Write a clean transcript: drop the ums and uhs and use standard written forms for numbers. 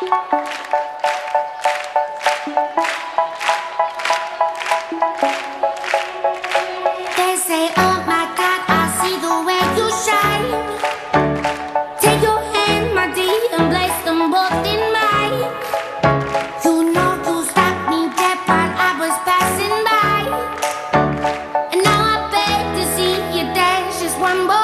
They say, oh my God, I see the way you shine. Take your hand, my dear, and place them both in mine. You know you stopped me dead while I was passing by. And now I beg to see you dance just one more